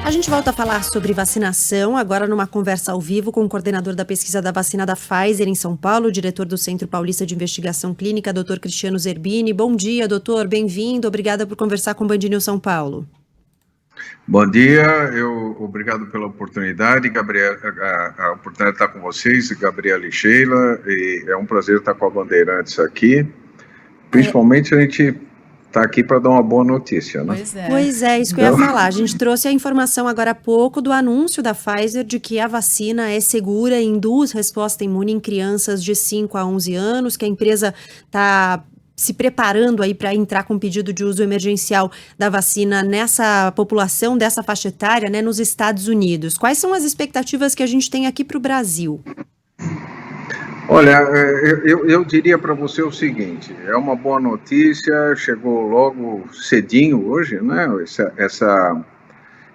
A gente volta a falar sobre vacinação, agora numa conversa ao vivo com o coordenador da pesquisa da vacina da Pfizer em São Paulo, o diretor do Centro Paulista de Investigação Clínica, Dr. Cristiano Zerbini. Bom dia, doutor, bem-vindo, obrigada por conversar com o Band News São Paulo. Bom dia, obrigado pela oportunidade, Gabriel, a oportunidade de estar com vocês, Gabriela e Sheila, e é um prazer estar com a Bandeirantes aqui, principalmente a gente está aqui para dar uma boa notícia, né? Pois é, isso que eu ia falar. A gente trouxe a informação agora há pouco do anúncio da Pfizer de que a vacina é segura e induz resposta imune em crianças de 5 a 11 anos, que a empresa está se preparando aí para entrar com pedido de uso emergencial da vacina nessa população, dessa faixa etária, né, nos Estados Unidos. Quais são as expectativas que a gente tem aqui para o Brasil? Olha, eu diria para você o seguinte, é uma boa notícia, chegou logo cedinho hoje, né,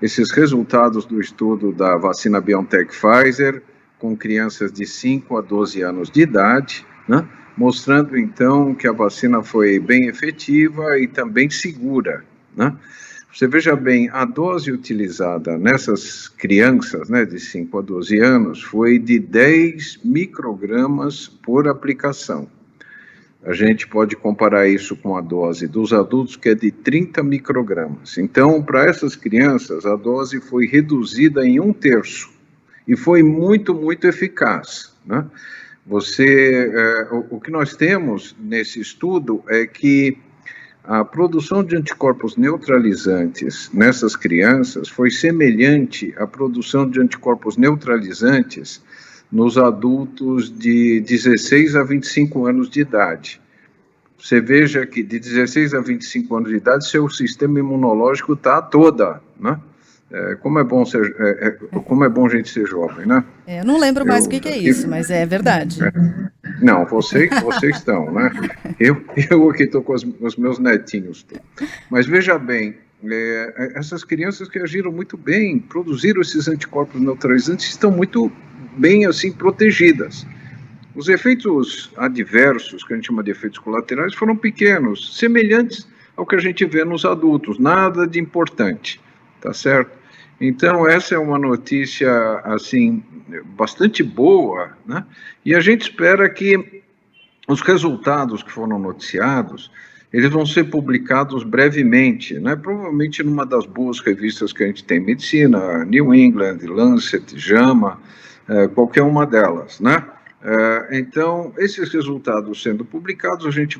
esses resultados do estudo da vacina BioNTech Pfizer com crianças de 5 a 12 anos de idade, né, mostrando então que a vacina foi bem efetiva e também segura, né. Você veja bem, a dose utilizada nessas crianças, né, de 5 a 12 anos, foi de 10 microgramas por aplicação. A gente pode comparar isso com a dose dos adultos, que é de 30 microgramas. Então, para essas crianças, a dose foi reduzida em 1/3 e foi muito, muito eficaz, né? O que nós temos nesse estudo é que a produção de anticorpos neutralizantes nessas crianças foi semelhante à produção de anticorpos neutralizantes nos adultos de 16 a 25 anos de idade. Você veja que de 16 a 25 anos de idade, seu sistema imunológico está toda, né? Como é bom a gente ser jovem, né? Eu não lembro mais o que é isso, mas é verdade. Não, vocês estão, né? Eu aqui estou com os meus netinhos. Mas veja bem, essas crianças que agiram muito bem, produziram esses anticorpos neutralizantes, estão muito bem, assim, protegidas. Os efeitos adversos, que a gente chama de efeitos colaterais, foram pequenos, semelhantes ao que a gente vê nos adultos, nada de importante, tá certo? Então, essa é uma notícia, assim, bastante boa, né? E a gente espera que os resultados que foram noticiados, eles vão ser publicados brevemente, né? Provavelmente numa das boas revistas que a gente tem em medicina, New England, Lancet, JAMA, qualquer uma delas, né? Então, esses resultados sendo publicados, a gente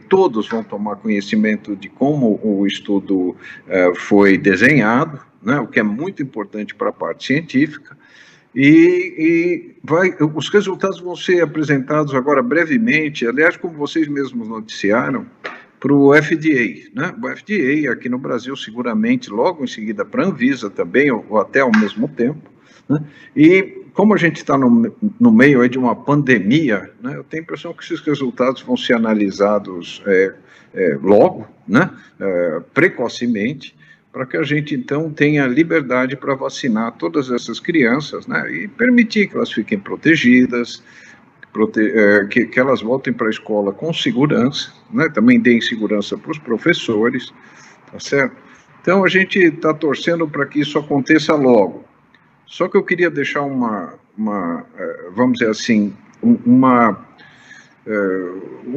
todos vão tomar conhecimento de como o estudo foi desenhado, né, o que é muito importante para a parte científica, os resultados vão ser apresentados agora brevemente, aliás, como vocês mesmos noticiaram, para o FDA, né? O FDA aqui no Brasil, seguramente, logo em seguida para a Anvisa também, ou até ao mesmo tempo, né? E como a gente está no meio aí de uma pandemia, né, eu tenho a impressão que esses resultados vão ser analisados logo, né, precocemente, para que a gente, então, tenha liberdade para vacinar todas essas crianças, né, e permitir que elas fiquem protegidas, que elas voltem para a escola com segurança, né, também deem segurança para os professores, tá certo? Então, a gente está torcendo para que isso aconteça logo. Só que eu queria deixar vamos dizer assim, o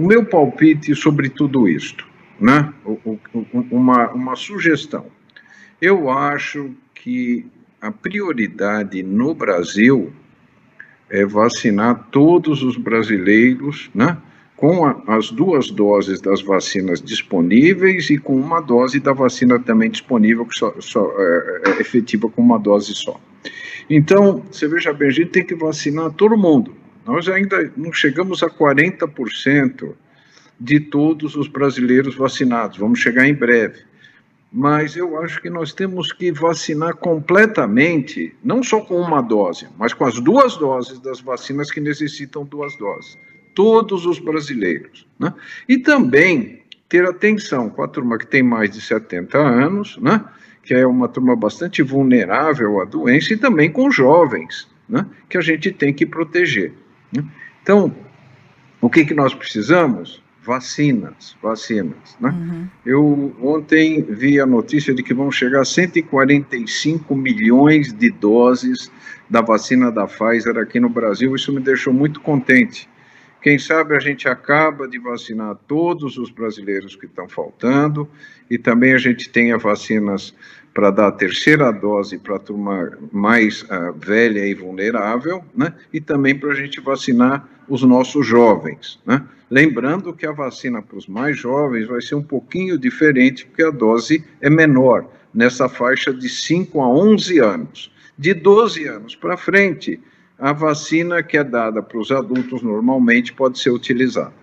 meu palpite sobre tudo isto, né? Uma sugestão. Eu acho que a prioridade no Brasil é vacinar todos os brasileiros, né? Com as 2 doses das vacinas disponíveis e com uma dose da vacina também disponível, que só é efetiva com uma dose só. Então, você veja bem, a gente tem que vacinar todo mundo. Nós ainda não chegamos a 40% de todos os brasileiros vacinados, vamos chegar em breve. Mas eu acho que nós temos que vacinar completamente, não só com uma dose, mas com as 2 doses das vacinas que necessitam 2 doses. Todos os brasileiros, né? E também ter atenção com a turma que tem mais de 70 anos, né? Que é uma turma bastante vulnerável à doença, e também com jovens, né? Que a gente tem que proteger, né? Então, o que nós precisamos? vacinas, né? Eu ontem vi a notícia de que vão chegar a 145 milhões de doses da vacina da Pfizer aqui no Brasil. Isso me deixou muito contente. Quem sabe a gente acaba de vacinar todos os brasileiros que estão faltando e também a gente tenha vacinas para dar a terceira dose para a turma mais velha e vulnerável, né? E também para a gente vacinar os nossos jovens, né? Lembrando que a vacina para os mais jovens vai ser um pouquinho diferente, porque a dose é menor, nessa faixa de 5 a 11 anos. De 12 anos para frente, a vacina que é dada para os adultos normalmente pode ser utilizada.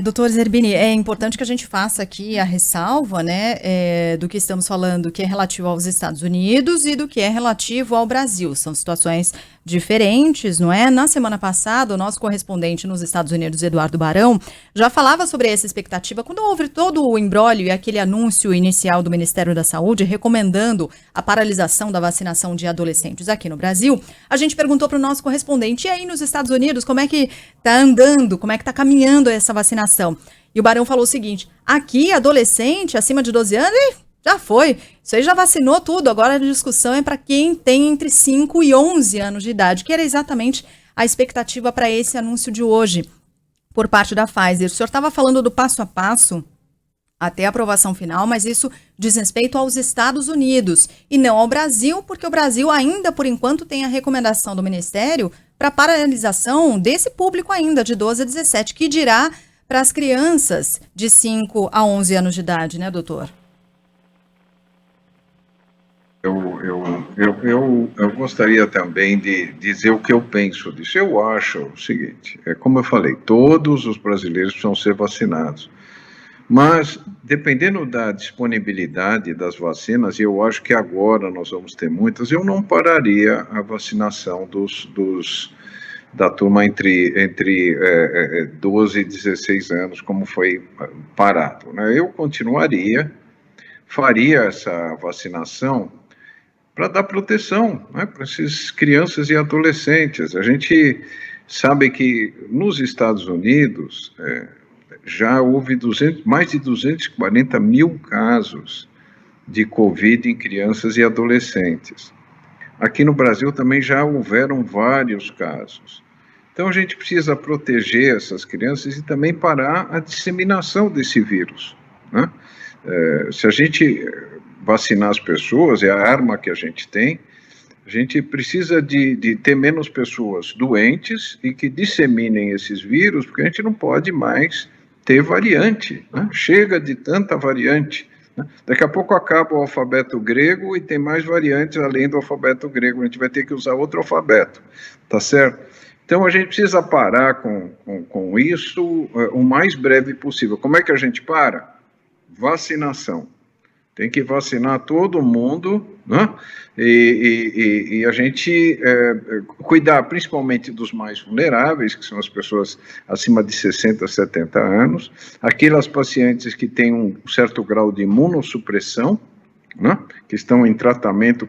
Doutor Zerbini, é importante que a gente faça aqui a ressalva, né, do que estamos falando, que é relativo aos Estados Unidos e do que é relativo ao Brasil. São situações diferentes, não é? Na semana passada, o nosso correspondente nos Estados Unidos, Eduardo Barão, já falava sobre essa expectativa quando houve todo o imbróglio e aquele anúncio inicial do Ministério da Saúde recomendando a paralisação da vacinação de adolescentes aqui no Brasil. A gente perguntou para o nosso correspondente, e aí nos Estados Unidos, como é que está andando, como é que está caminhando essa vacinação? E o Barão falou o seguinte: aqui, adolescente acima de 12 anos, já foi. Isso aí já vacinou tudo. Agora a discussão é para quem tem entre 5 e 11 anos de idade, que era exatamente a expectativa para esse anúncio de hoje por parte da Pfizer. O senhor estava falando do passo a passo até a aprovação final, mas isso diz respeito aos Estados Unidos e não ao Brasil, porque o Brasil ainda, por enquanto, tem a recomendação do Ministério para paralisação desse público ainda, de 12 a 17, que dirá para as crianças de 5 a 11 anos de idade, né, doutor? Eu gostaria também de dizer o que eu penso disso. Eu acho o seguinte, como eu falei, todos os brasileiros precisam ser vacinados. Mas, dependendo da disponibilidade das vacinas, e eu acho que agora nós vamos ter muitas, eu não pararia a vacinação da turma entre 12 e 16 anos, como foi parado, né? Eu continuaria, faria essa vacinação para dar proteção, né, para essas crianças e adolescentes. A gente sabe que nos Estados Unidos já houve mais de 240 mil casos de Covid em crianças e adolescentes. Aqui no Brasil também já houveram vários casos. Então a gente precisa proteger essas crianças e também parar a disseminação desse vírus, né? Se a gente vacinar as pessoas, é a arma que a gente tem, a gente precisa de ter menos pessoas doentes e que disseminem esses vírus, porque a gente não pode mais ter variante, né? Chega de tanta variante, né? Daqui a pouco acaba o alfabeto grego e tem mais variantes além do alfabeto grego, a gente vai ter que usar outro alfabeto, tá certo? Então a gente precisa parar com isso o mais breve possível. Como é que a gente para? Vacinação. Tem que vacinar todo mundo, né? E a gente cuidar principalmente dos mais vulneráveis, que são as pessoas acima de 60, 70 anos, aquelas pacientes que têm um certo grau de imunossupressão, né? Que estão em tratamento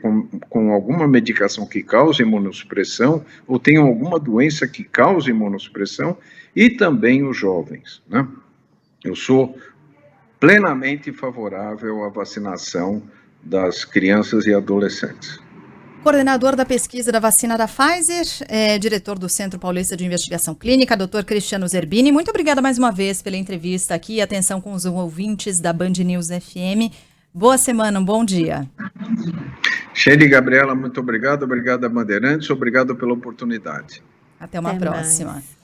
com alguma medicação que cause imunossupressão, ou tenham alguma doença que cause imunossupressão, e também os jovens, né? Eu sou plenamente favorável à vacinação das crianças e adolescentes. Coordenador da pesquisa da vacina da Pfizer, diretor do Centro Paulista de Investigação Clínica, Dr. Cristiano Zerbini. Muito obrigada mais uma vez pela entrevista aqui. Atenção com os ouvintes da Band News FM. Boa semana, um bom dia. Sheila e Gabriela, muito obrigado. Obrigado a Bandeirantes, obrigado pela oportunidade. Até uma próxima. Mais.